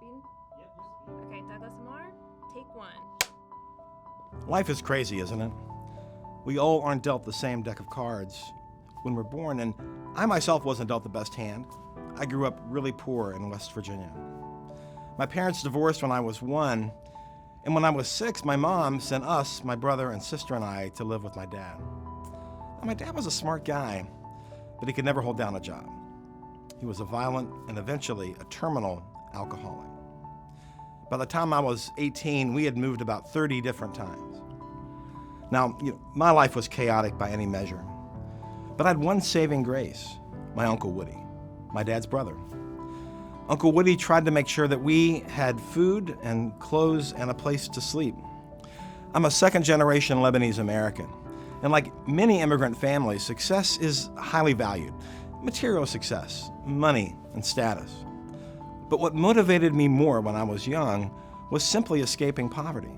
speed? Okay, Douglas Ammar, take one. Life is crazy, isn't it? We all aren't dealt the same deck of cards when we're born, and I myself wasn't dealt the best hand. I grew up really poor in West Virginia. My parents divorced when I was 1, and when I was 6, my mom sent us, my brother and sister and I, to live with my dad. Now, my dad was a smart guy, but he could never hold down a job. He was a violent and eventually a terminal alcoholic. By the time I was 18, we had moved about 30 different times. Now, my life was chaotic by any measure, but I had one saving grace: my Uncle Woody, my dad's brother. Uncle Woody tried to make sure that we had food and clothes and a place to sleep. I'm a second-generation Lebanese American, and like many immigrant families, success is highly valued. Material success, money, and status. But what motivated me more when I was young was simply escaping poverty.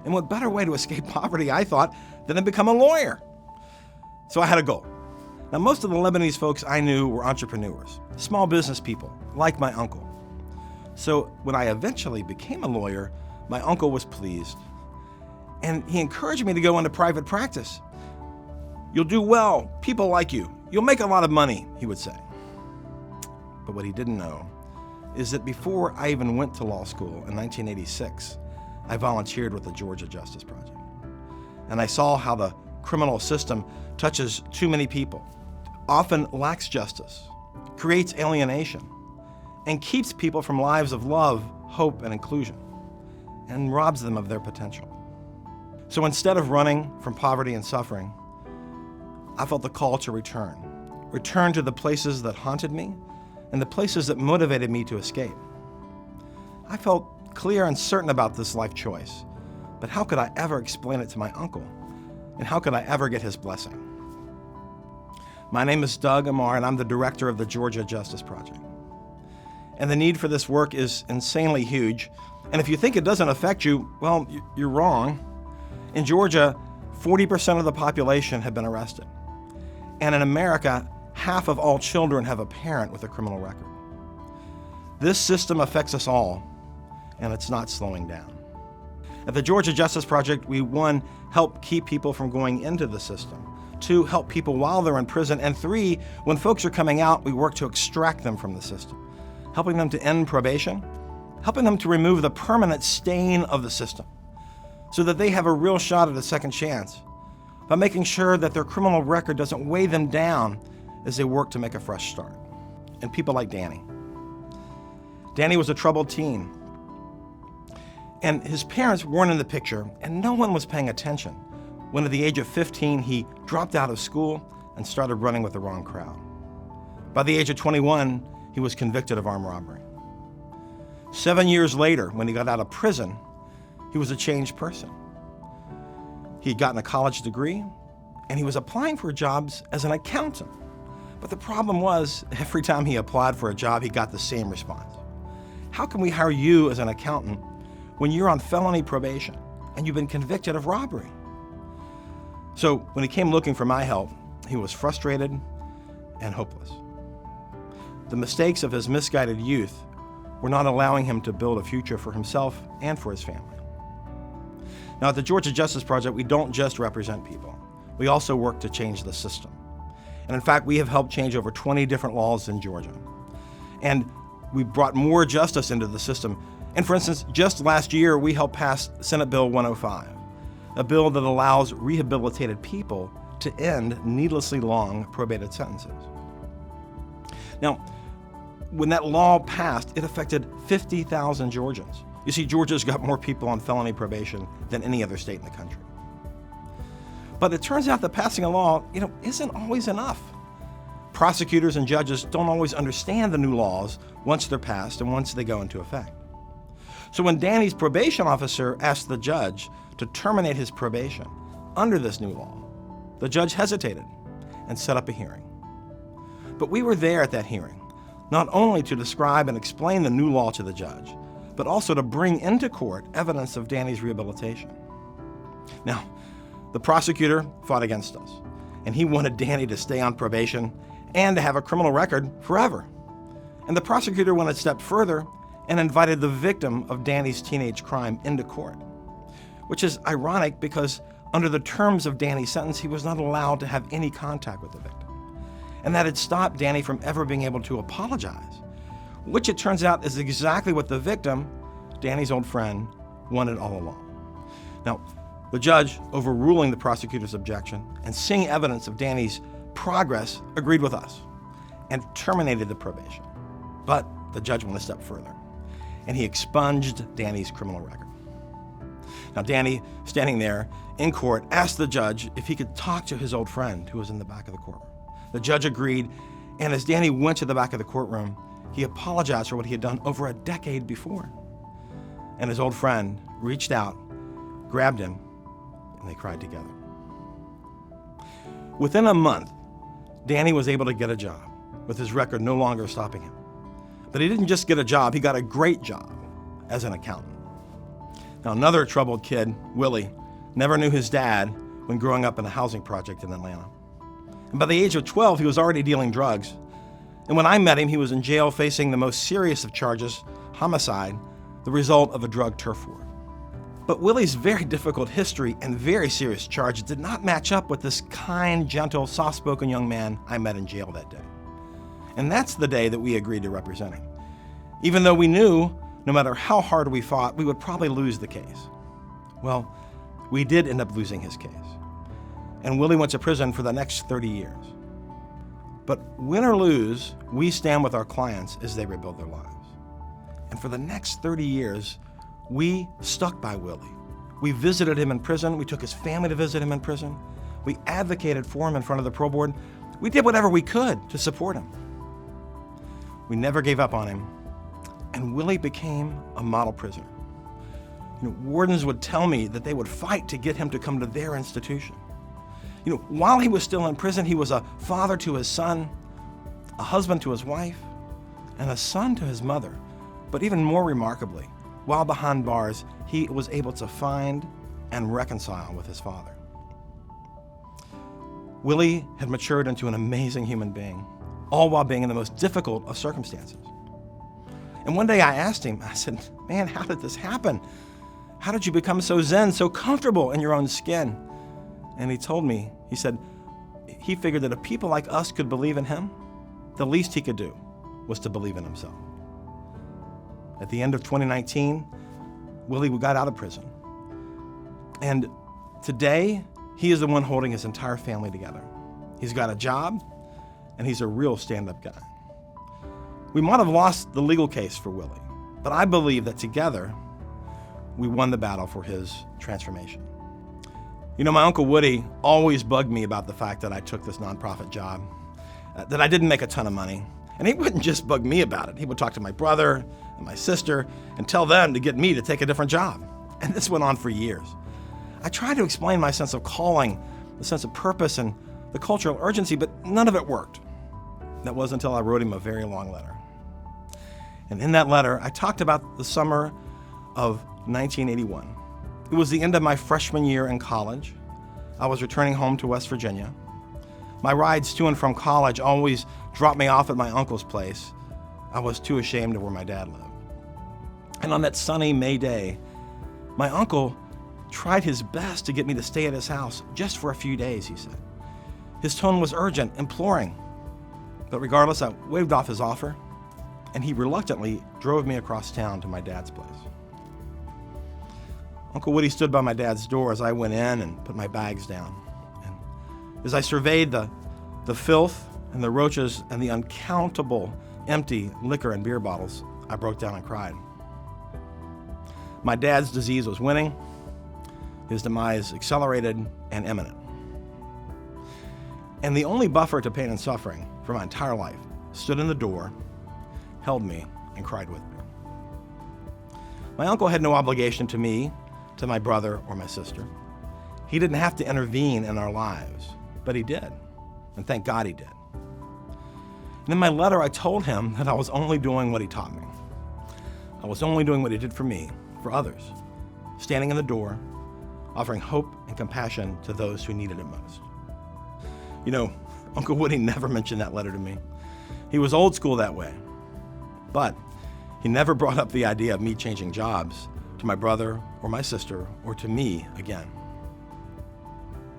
And what better way to escape poverty, I thought, than to become a lawyer? So I had a goal. Now, most of the Lebanese folks I knew were entrepreneurs, small business people, like my uncle. So when I eventually became a lawyer, my uncle was pleased. And he encouraged me to go into private practice. "You'll do well, people like you. You'll make a lot of money," he would say. But what he didn't know is that before I even went to law school in 1986, I volunteered with the Georgia Justice Project. And I saw how the criminal system touches too many people, often lacks justice, creates alienation, and keeps people from lives of love, hope, and inclusion, and robs them of their potential. So instead of running from poverty and suffering, I felt the call to return to the places that haunted me and the places that motivated me to escape. I felt clear and certain about this life choice, but how could I ever explain it to my uncle? And how could I ever get his blessing? My name is Doug Ammar, and I'm the director of the Georgia Justice Project. And the need for this work is insanely huge. And if you think it doesn't affect you, well, you're wrong. In Georgia, 40% of the population have been arrested. And in America, half of all children have a parent with a criminal record. This system affects us all, and it's not slowing down. At the Georgia Justice Project, we 1, help keep people from going into the system, 2, help people while they're in prison, and 3, when folks are coming out, we work to extract them from the system, helping them to end probation, helping them to remove the permanent stain of the system so that they have a real shot at a second chance, by making sure that their criminal record doesn't weigh them down as they work to make a fresh start. And people like Danny. Danny was a troubled teen, and his parents weren't in the picture, and no one was paying attention when at the age of 15, he dropped out of school and started running with the wrong crowd. By the age of 21, he was convicted of armed robbery. 7 years later, when he got out of prison, he was a changed person. He had gotten a college degree, and he was applying for jobs as an accountant. But the problem was, every time he applied for a job, he got the same response. "How can we hire you as an accountant when you're on felony probation and you've been convicted of robbery?" So when he came looking for my help, he was frustrated and hopeless. The mistakes of his misguided youth were not allowing him to build a future for himself and for his family. Now, at the Georgia Justice Project, we don't just represent people. We also work to change the system. And in fact, we have helped change over 20 different laws in Georgia. And we brought more justice into the system. And for instance, just last year, we helped pass Senate Bill 105, a bill that allows rehabilitated people to end needlessly long probated sentences. Now, when that law passed, it affected 50,000 Georgians. You see, Georgia's got more people on felony probation than any other state in the country. But it turns out that passing a law, isn't always enough. Prosecutors and judges don't always understand the new laws once they're passed and once they go into effect. So when Danny's probation officer asked the judge to terminate his probation under this new law, the judge hesitated and set up a hearing. But we were there at that hearing, not only to describe and explain the new law to the judge, but also to bring into court evidence of Danny's rehabilitation. Now, the prosecutor fought against us, and he wanted Danny to stay on probation and to have a criminal record forever. And the prosecutor went a step further and invited the victim of Danny's teenage crime into court, which is ironic because under the terms of Danny's sentence, he was not allowed to have any contact with the victim. And that had stopped Danny from ever being able to apologize, which it turns out is exactly what the victim, Danny's old friend, wanted all along. Now, the judge, overruling the prosecutor's objection and seeing evidence of Danny's progress, agreed with us and terminated the probation. But the judge went a step further, and he expunged Danny's criminal record. Now, Danny, standing there in court, asked the judge if he could talk to his old friend who was in the back of the courtroom. The judge agreed, and as Danny went to the back of the courtroom, he apologized for what he had done over a decade before. And his old friend reached out, grabbed him, and they cried together. Within a month, Danny was able to get a job, with his record no longer stopping him. But he didn't just get a job, he got a great job as an accountant. Now, another troubled kid, Willie, never knew his dad when growing up in a housing project in Atlanta. And by the age of 12, he was already dealing drugs. And when I met him, he was in jail facing the most serious of charges, homicide, the result of a drug turf war. But Willie's very difficult history and very serious charges did not match up with this kind, gentle, soft-spoken young man I met in jail that day. And that's the day that we agreed to represent him, even though we knew no matter how hard we fought, we would probably lose the case. Well, we did end up losing his case, and Willie went to prison for the next 30 years. But win or lose, we stand with our clients as they rebuild their lives. And for the next 30 years, we stuck by Willie. We visited him in prison. We took his family to visit him in prison. We advocated for him in front of the parole board. We did whatever we could to support him. We never gave up on him, and Willie became a model prisoner. Wardens would tell me that they would fight to get him to come to their institution. While he was still in prison, he was a father to his son, a husband to his wife, and a son to his mother. But even more remarkably, while behind bars, he was able to find and reconcile with his father. Willie had matured into an amazing human being, all while being in the most difficult of circumstances. And one day I asked him, I said, "Man, how did this happen? How did you become so zen, so comfortable in your own skin?" And he told me, he said, he figured that if people like us could believe in him, the least he could do was to believe in himself. At the end of 2019, Willie got out of prison. And today, he is the one holding his entire family together. He's got a job, and he's a real stand-up guy. We might have lost the legal case for Willie, but I believe that together, we won the battle for his transformation. My Uncle Woody always bugged me about the fact that I took this nonprofit job, that I didn't make a ton of money. And he wouldn't just bug me about it. He would talk to my brother and my sister and tell them to get me to take a different job. And this went on for years. I tried to explain my sense of calling, the sense of purpose, and the cultural urgency, but none of it worked. That wasn't until I wrote him a very long letter. And in that letter, I talked about the summer of 1981. It was the end of my freshman year in college. I was returning home to West Virginia. My rides to and from college always dropped me off at my uncle's place. I was too ashamed of where my dad lived. And on that sunny May day, my uncle tried his best to get me to stay at his house just for a few days, he said. His tone was urgent, imploring. But regardless, I waved off his offer, and he reluctantly drove me across town to my dad's place. Uncle Woody stood by my dad's door as I went in and put my bags down. And as I surveyed the filth and the roaches and the uncountable empty liquor and beer bottles, I broke down and cried. My dad's disease was winning, his demise accelerated and imminent. And the only buffer to pain and suffering for my entire life stood in the door, held me, and cried with me. My uncle had no obligation to me, to my brother or my sister. He didn't have to intervene in our lives, but he did, and thank God he did. And in my letter, I told him that I was only doing what he taught me. I was only doing what he did for me, for others, standing in the door, offering hope and compassion to those who needed it most. Uncle Woody never mentioned that letter to me. He was old school that way. But He never brought up the idea of me changing jobs to my brother or my sister or to me again.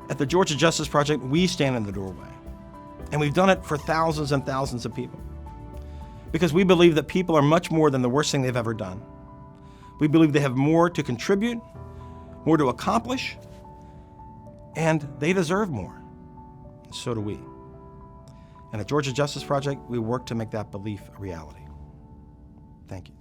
At the Georgia Justice Project, we stand in the doorway, and we've done it for thousands and thousands of people because we believe that people are much more than the worst thing they've ever done. We believe they have more to contribute, more to accomplish, and they deserve more. And so do we. And at Georgia Justice Project, we work to make that belief a reality. Thank you.